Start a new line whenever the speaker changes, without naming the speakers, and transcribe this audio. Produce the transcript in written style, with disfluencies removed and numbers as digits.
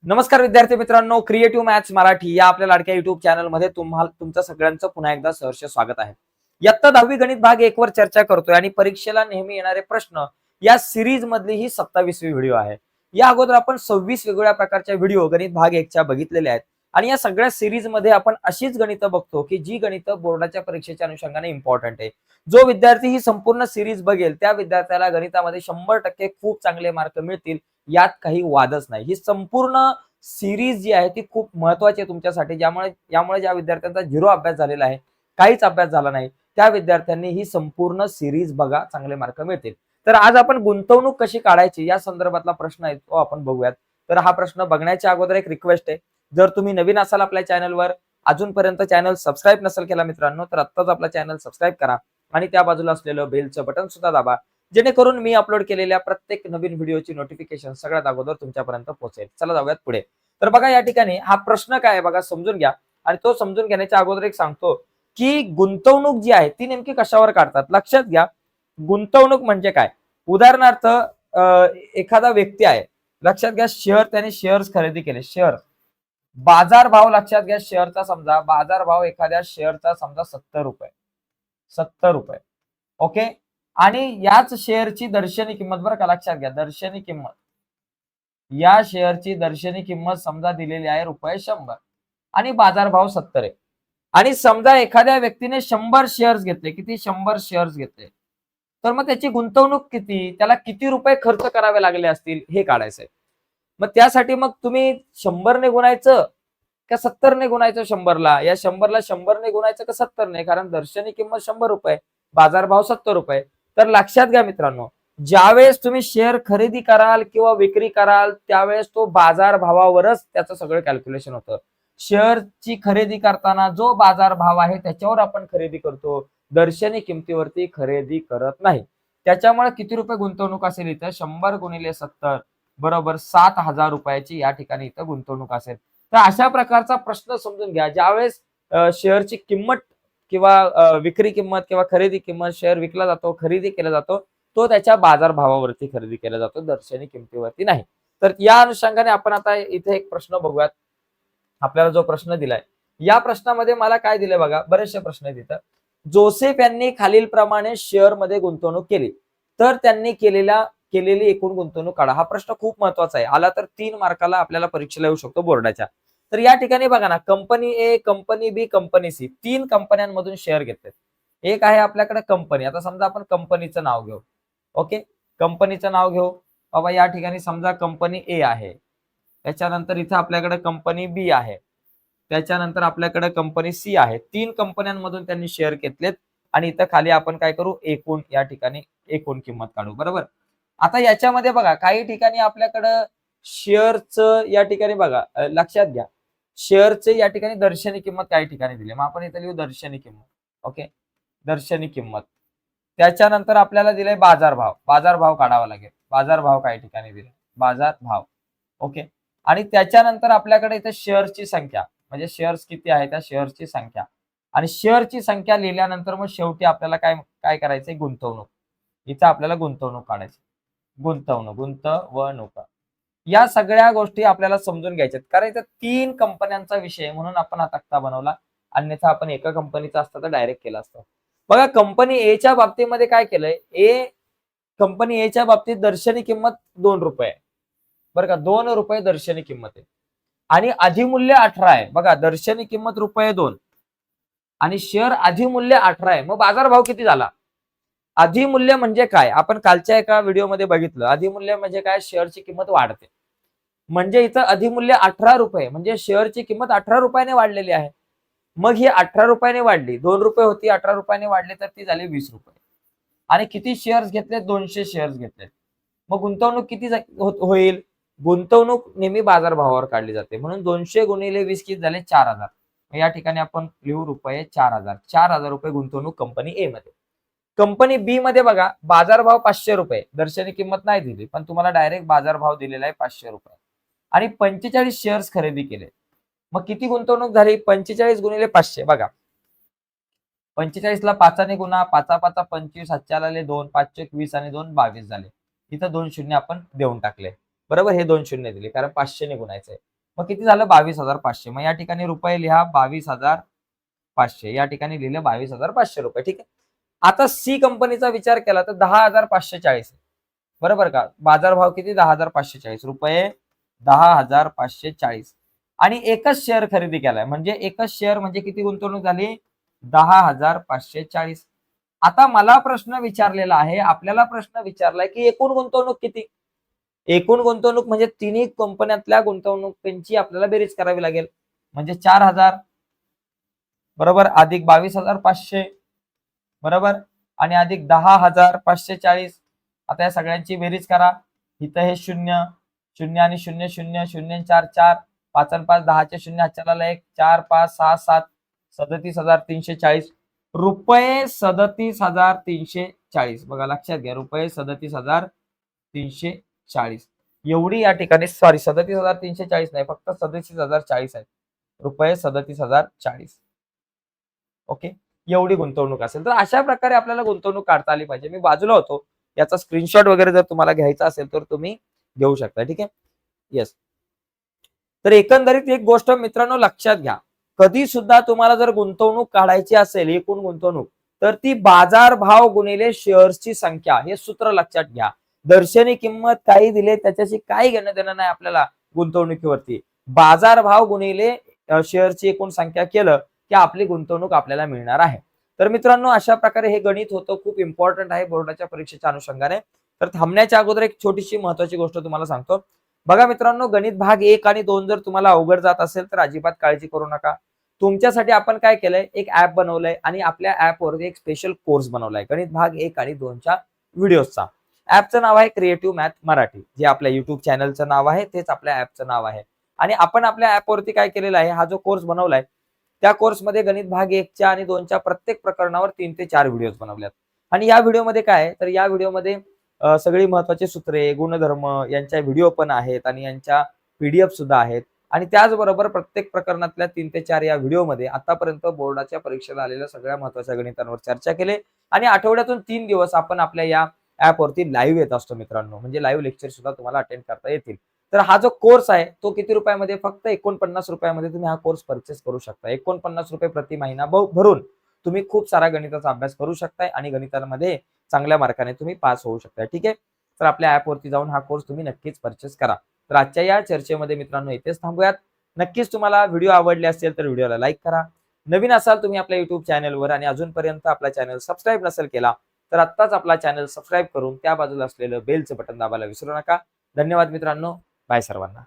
नमस्कार विद्यार्थी मित्रांनो, क्रिएटिव्ह मॅथ्स मराठी या आपल्या लाडक्या युट्यूब चॅनलमध्ये तुमचं सगळ्यांचं पुन्हा एकदा सहर्ष स्वागत आहे. इयत्ता 10वी गणित भाग 1 वर चर्चा करतोय आणि परीक्षेला नेहमी येणारे प्रश्न या सिरीज मधली ही 27वी व्हिडिओ आहे. या अगोदर आपण 26 वेगवेगळ्या प्रकारच्या व्हिडिओ गणित भाग 1 च्या बघितलेल्या आहेत आणि या सगळ्या सिरीज मध्ये आपण अशीच गणितं बघतो की जी गणितं बोर्डाच्या परीक्षेच्या अनुषंगाने इम्पॉर्टंट आहे. जो विद्यार्थी ही संपूर्ण सिरीज बघेल त्या विद्यार्थ्याला गणितामध्ये 100% खूप चांगले मार्क मिळतील, यात काही वादच नाही. ही संपूर्ण सिरीज जी आहे ती खूप महत्वाची आहे तुमच्यासाठी. यामुळे ज्या विद्यार्थ्यांचा 0 अभ्यास झालेला आहे, काहीच अभ्यास झाला नाही, त्या विद्यार्थ्यांनी ही संपूर्ण सिरीज बघा, चांगले मार्क मिळतील. तर आज आपण गुंतवणूक कशी काढायची या संदर्भातला प्रश्न आहे तो आपण बघूयात. तर हा प्रश्न बघण्याच्या अगोदर एक रिक्वेस्ट आहे, जर तुम्ही नवीन असाल आपल्या चॅनलवर, अजूनपर्यंत चॅनल सबस्क्राईब नसेल केला मित्रांनो, तर आत्ताच आपला चॅनल सबस्क्राईब करा आणि त्या बाजूला असलेलं बेलचं बटन सुद्धा दाबा, जेणेकरून मी अपलोड केलेल्या प्रत्येक नवीन व्हिडिओची नोटिफिकेशन सगळ्यात अगोदर तुमच्यापर्यंत पोहोचेल. चला जाऊयात पुढे. तर बघा या ठिकाणी हा प्रश्न काय आहे बघा, समजून घ्या. आणि तो समजून घेण्याच्या अगोदर एक सांगतो की गुंतवणूक जी आहे ती नेमकी कशावर काढतात. लक्षात घ्या, गुंतवणूक म्हणजे काय. उदाहरणार्थ एखादा व्यक्ती आहे, लक्षात घ्या, त्याने शेअर्स खरेदी केले. शेअर बाजार भाव लक्षात घ्या, शेअरचा समजा बाजार भाव एखाद्या शेअरचा समजा 70 रुपये, 70 रुपये. ओके. आणि याच शेअरची दर्शनी किंमत, बरं का, लक्षात घ्या, दर्शनी किंमत, या शेअरची दर्शनी किंमत समजा दिलेली आहे ₹100 आणि बाजार भाव 70 आहे. आणि समजा एखाद्या व्यक्तीने 100 शेअर्स घेतले. किती? 100 शेअर्स घेतले. तर मग त्याची गुंतवणूक किती, त्याला किती रुपये खर्च करावे लागले असतील हे काढायचंय. मग त्यासाठी मग तुम्ही 100 ने गुणायचं का 70 ने गुणायचं 100 ला? या 100 ला 100 ने गुणायचं का 70 ने? कारण दर्शनी किंमत 100 रुपये, बाजार भाव 70 रुपये. तर लक्षात घ्या मित्रांनो, ज्यावेळेस तुम्ही शेअर खरेदी कराल किंवा विक्री कराल त्यावेळेस तो बाजार भावावरच त्याचं सगळं कॅल्क्युलेशन होतं. शेअरची खरेदी करताना जो बाजार भाव आहे त्याच्यावर आपण खरेदी करतो, दर्शनी किमतीवरती खरेदी करत नाही. त्याच्यामुळे किती रुपये गुंतवणूक असेल इथं? 100 गुणिले 70 बरोबर 7,000 रुपयाची या ठिकाणी इथं गुंतवणूक असेल. तर अशा प्रकारचा प्रश्न समजून घ्या. ज्यावेळेस शेअरची किंमत किंवा विक्री किंमत किंवा खरेदी किंमत, शेअर विकला जातो, खरेदी केला जातो, तो त्याच्या बाजार भावावरती खरेदी केला जातो, दर्शनी किमतीवरती नाही. तर या अनुषंगाने आपण आता इथे एक प्रश्न बघूयात. आपल्याला जो प्रश्न दिलाय, या प्रश्नामध्ये मला काय दिलंय बघा, बरेचसे प्रश्न आहेत इथं. जोसेफ यांनी खालील प्रमाणे शेअर मध्ये गुंतवणूक केली, तर त्यांनी केलेली एकूण गुंतवणूक काढा. हा प्रश्न खूप महत्वाचा आहे. आला तर 3 मार्काला आपल्याला परीक्षेला येऊ शकतो बोर्डाच्या. तर या ठिकाणी बघा ना, कंपनी ए, कंपनी बी, कंपनी सी, 3 कंपन्यांमधून शेअर घेतले. एक आहे आपल्याकडे कंपनी. आता समजा आपण कंपनीचं नाव घेऊ. ओके, कंपनीचं नाव घेऊ बाबा. या ठिकाणी समजा कंपनी ए आहे, त्याच्यानंतर इथं आपल्याकडे कंपनी बी आहे, त्याच्यानंतर आपल्याकडे कंपनी सी आहे. 3 कंपन्यांमधून त्यांनी शेअर घेतलेत आणि इथं खाली आपण काय करू, एकूण या ठिकाणी एकूण किंमत काढू. बरोबर. आता याच्यामध्ये बघा, काही ठिकाणी आपल्याकडं शेअरचं या ठिकाणी बघा, लक्षात घ्या, शेअरचे या ठिकाणी दर्शनी किंमत काही ठिकाणी दिली. मग आपण इथे लिहू दर्शनी किंमत. ओके, दर्शनी किंमत. त्याच्यानंतर आपल्याला दिले बाजार भाव. बाजार भाव काढावा लागेल. बाजार भाव काही ठिकाणी दिले, बाजार भाव. ओके. आणि त्याच्यानंतर आपल्याकडे इथे शेअर्सची संख्या, म्हणजे शेअर्स किती आहे त्या शेअर्सची संख्या. आणि शेअरची संख्या लिहिल्यानंतर मग शेवटी आपल्याला काय काय करायचंय, गुंतवणूक. इथं आपल्याला गुंतवणूक काढायची. गुंतवणूक. या सगळ्या गोष्टी आपल्याला समजून घ्यायच्यात, कारण इथं 3 कंपन्यांचा विषय म्हणून आपण हा तक्ता बनवला. अन्यथा आपण एका कंपनीचा असता तर डायरेक्ट केला असतं. बघा, कंपनी ए च्या बाबतीमध्ये काय केलंय, कंपनी ए च्या बाबतीत दर्शनी किंमत 2 रुपये आहे. बरं का, 2 रुपये दर्शनी किंमत आहे. आणि अधिमूल्य 18 आहे. बघा, दर्शनी किंमत ₹2 आणि शेअर अधिमूल्य 18 आहे. मग बाजार भाव किती झाला? अधिमूल्य म्हणजे काय, आपण कालच्या एका व्हिडिओमध्ये बघितलं. अधिमूल्य म्हणजे काय, शेअरची किंमत वाढते. म्हणजे इथं अधिमूल्य 18 रुपये म्हणजे शेअरची किंमत 18 रुपयाने वाढलेली आहे. मग ही 18 रुपयाने वाढली, 2 रुपये होती, 18 रुपयाने वाढली, तर ती झाली 20 रुपये. आणि किती शेअर्स घेतले? 200 शेअर्स घेतले. मग गुंतवणूक किती होईल? गुंतवणूक नेहमी बाजारभावावर काढली जाते, म्हणून 200 गुणिले 20 किती झाले? 4,000. या ठिकाणी आपण लिहू रुपये 4,000. 4,000 रुपये गुंतवणूक कंपनी ए मध्ये. कंपनी बी मध्ये बघा, बाजारभाव 500 रुपये, दर्शनी किंमत नाही दिली, पण तुम्हाला डायरेक्ट बाजारभाव दिलेला आहे 500 रुपये. आणि 45 शेअर्स खरेदी केले. मग किती गुंतवणूक झाली? 45 गुणिले 500. बघा, 45 ला 5 ने गुणा, 5 5 25, 7 आले 2, 5 20 आणि 2 22 झाले. इथं 2 शून्य आपण देऊन टाकले. बरोबर, हे 2 शून्य दिले कारण 500 ने गुणायचंय. मग किती झालं 22,500. मग या ठिकाणी रुपये लिहा 22,500. या ठिकाणी लिहिलं 22,500 रुपये. ठीक आहे. आता सी कंपनीचा विचार केला तर 10,540 बरोबर का. बाजारभाव किती 10,540 रुपये 10,540 आणि एकच शेअर खरेदी केलाय म्हणजे एकच शेअर म्हणजे किती गुंतवणूक झाली 10,540. आता मला प्रश्न विचारलेला आहे आपल्याला प्रश्न विचारलाय की एकूण गुंतवणूक किती. एकूण गुंतवणूक म्हणजे तिन्ही कंपन्यातल्या गुंतवणुकींची आपल्याला बेरीज करावी लागेल म्हणजे 4,000 बरोबर अधिक 22,500 बरोबर आणि अधिक 10,540. आता या सगळ्यांची बेरीज करा. इथं हे 0 0 आणि 0 0 0 4 4 5 आणि 5 10चे 0 हातच्याला 1 4 5 6 7 37,340 रुपये 37,340. बघा लक्षात घ्या रुपये 37,340 एवढी या ठिकाणी सॉरी 37,340 नाही फक्त 37,040 आहे. रुपये 37,040. ओके एवढी गुंतवणूक असेल तर अशा प्रकारे आपल्याला गुंतवणूक काढता आली पाहिजे. मी बाजूला होतो याचा स्क्रीनशॉट वगैरे जर तुम्हाला घ्यायचा असेल तर तुम्ही घेऊ शकता. ठीक आहे. येस. तर एकंदरीत एक गोष्ट मित्रांनो लक्षात घ्या कधी सुद्धा तुम्हाला जर गुंतवणूक काढायची असेल एकूण गुंतवणूक तर ती बाजार भाव गुणिले शेअर्सची संख्या हे सूत्र लक्षात घ्या. दर्शनी किंमत काही दिले त्याच्याशी काही घेणं देणं नाही आपल्याला गुंतवणुकीवरती. बाजार भाव गुणिले शेअरची एकूण संख्या केलं की आपली गुंतवणूक आपल्याला मिळणार आहे. तर मित्रांनो अशा प्रकारे हे गणित होतं खूप इम्पॉर्टंट आहे बोर्डाच्या परीक्षेच्या अनुषंगाने. तर थांबण्याच्या अगोदर एक छोटीशी महत्वाची गोष्ट तुम्हाला सांगतो. बघा मित्रांनो गणित भाग 1 आणि 2 जर तुम्हाला अवघड जात असेल तर अजिबात काळजी करू नका. तुमच्यासाठी आपण काय केलंय एक ऍप बनवलंय आणि आपल्या ऍपवर एक स्पेशल कोर्स बनवलाय गणित भाग 1 आणि 2च्या व्हिडिओचा. ऍपचं नाव आहे क्रिएटिव्ह मॅथ मराठी जे आपल्या युट्यूब चॅनलचं नाव आहे तेच आपल्या ऍपचं नाव आहे. आणि आपण आपल्या ऍपवरती काय केलेलं आहे हा जो कोर्स बनवलाय त्या कोर्समध्ये गणित भाग 1च्या आणि 2च्या प्रत्येक प्रकरणावर 3 ते 4 व्हिडिओ बनवल्यात. आणि या व्हिडिओमध्ये काय आहे तर या व्हिडिओमध्ये सगळी महत्वाची सूत्रे गुणधर्म यांच्या व्हिडिओ पण आहेत आणि यांच्या पीडीएफ सुद्धा आहेत. आणि त्याचबरोबर प्रत्येक प्रकरणातल्या 3 ते 4 या व्हिडिओमध्ये आतापर्यंत बोर्डाच्या परीक्षेला आलेल्या सगळ्या महत्वाच्या गणितांवर चर्चा केली. आणि आठवड्यातून 3 दिवस आपण आपल्या या ऍपवरती लाईव्ह येत असतो मित्रांनो म्हणजे लाईव्ह लेक्चर सुद्धा तुम्हाला अटेंड करता येतील. तर हा जो कोर्स आहे तो किती रुपयामध्ये फक्त 49 रुपयामध्ये तुम्ही हा कोर्स परचेस करू शकता. 49 रुपये प्रति महिना भरून तुम्ही खूप सारा गणिताचा अभ्यास करू शकताय आणि गणितामध्ये चांगल्या मार्काने तुम्ही पास होऊ शकता. ठीक आहे. तर आपल्या ऍपवरती जाऊन हा कोर्स तुम्ही नक्कीच परचेस करा. तर आजच्या या चर्चेमध्ये मित्रांनो इथेच थांबूयात. नक्कीच तुम्हाला व्हिडिओ आवडले असेल तर व्हिडिओला लाईक करा. नवीन असाल तुम्ही आपल्या युट्यूब चॅनलवर आणि अजूनपर्यंत आपला चॅनल सबस्क्राईब नसेल केला तर आत्ताच आपला चॅनल सबस्क्राईब करून त्या बाजूला असलेलं बेलचं बटन दाबायला विसरू नका. धन्यवाद मित्रांनो. बाय सर्वांना.